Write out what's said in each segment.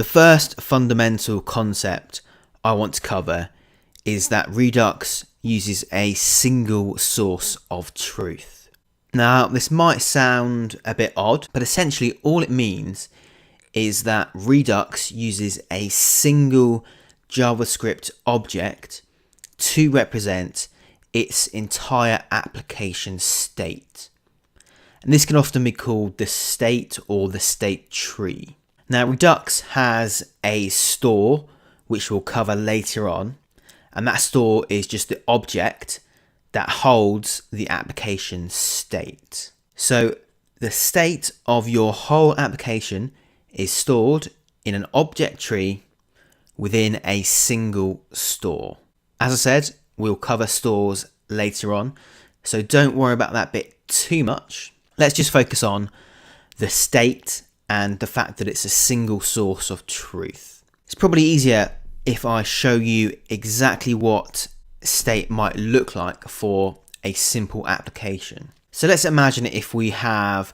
The first fundamental concept I want to cover is that Redux uses a single source of truth. Now, this might sound a bit odd, but essentially all it means is that Redux uses a single JavaScript object to represent its entire application state. And this can often be called the state or the state tree. Now, Redux has a store, which we'll cover later on, and that store is just the object that holds the application state. So the state of your whole application is stored in an object tree within a single store. As I said, we'll cover stores later on, so don't worry about that bit too much. Let's just focus on the state and the fact that it's a single source of truth. It's probably easier if I show you exactly what state might look like for a simple application. So let's imagine if we have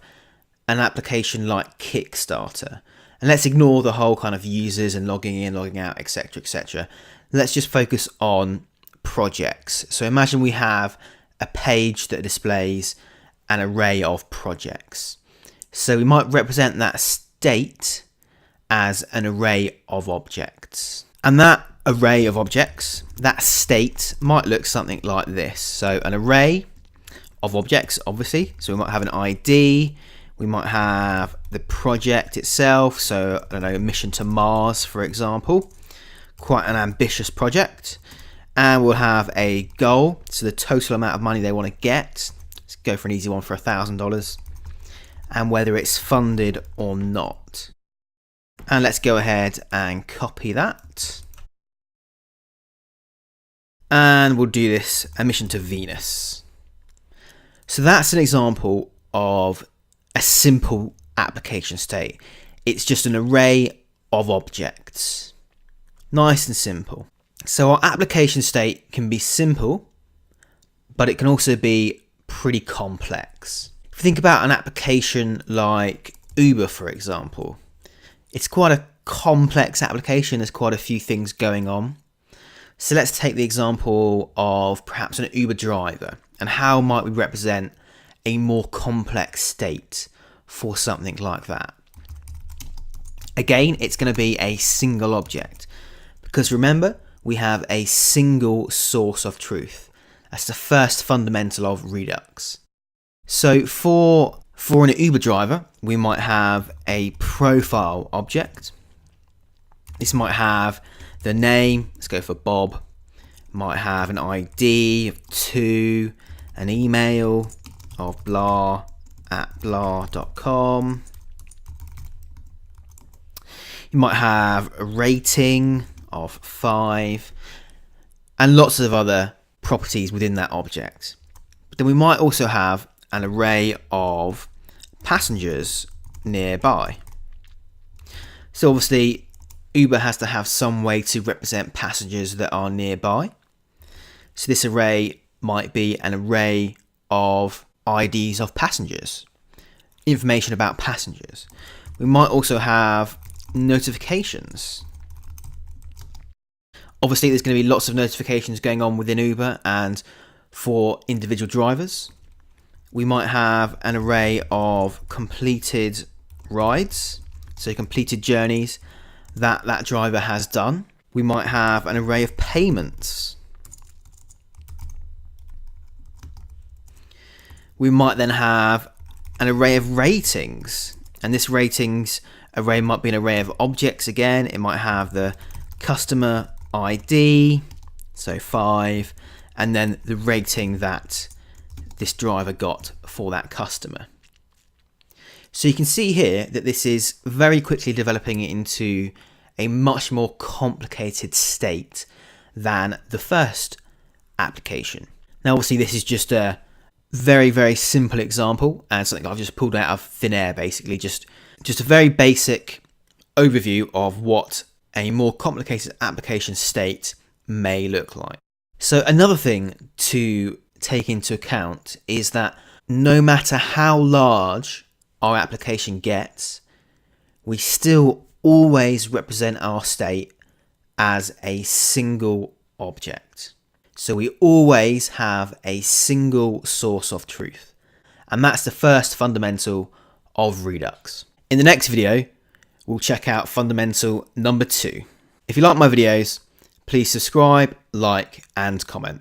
an application like Kickstarter, and let's ignore the whole kind of users and logging in, logging out, etc., etc. Let's just focus on projects. So imagine we have a page that displays an array of projects. So we might represent that state as an array of objects. And that array of objects, that state, might look something like this. So an array of objects, obviously. So we might have an ID, we might have the project itself. So I don't know, mission to Mars, for example. Quite an ambitious project. And we'll have a goal, so the total amount of money they want to get. Let's go for an easy one for $1,000. And whether it's funded or not. And let's go ahead and copy that. And we'll do this, a mission to Venus. So that's an example of a simple application state. It's just an array of objects. Nice and simple. So our application state can be simple, but it can also be pretty complex. If you think about an application like Uber, for example, it's quite a complex application. There's quite a few things going on. So let's take the example of perhaps an Uber driver, and how might we represent a more complex state for something like that. Again, it's going to be a single object, because remember, we have a single source of truth. That's the first fundamental of Redux. So for an Uber driver, we might have a profile object. This might have the name, let's go for Bob, might have an ID of 2, an email of blah@blah.com. You might have a rating of 5, and lots of other properties within that object. But then we might also have an array of passengers nearby. So obviously Uber has to have some way to represent passengers that are nearby. So this array might be an array of IDs of passengers, information about passengers. We might also have notifications. Obviously there's going to be lots of notifications going on within Uber, and for individual drivers. We might have an array of completed rides, so completed journeys that driver has done. We might have an array of payments. We might then have an array of ratings, and this ratings array might be an array of objects again. It might have the customer ID, so 5, and then the rating that this driver got for that customer. So you can see here that this is very quickly developing into a much more complicated state than the first application. Now obviously this is just a very, very simple example, and something I've just pulled out of thin air, basically just a very basic overview of what a more complicated application state may look like. So another thing to take into account is that no matter how large our application gets, we still always represent our state as a single object. So we always have a single source of truth. And that's the first fundamental of Redux. In the next video, we'll check out fundamental number 2. If you like my videos, please subscribe, like, and comment.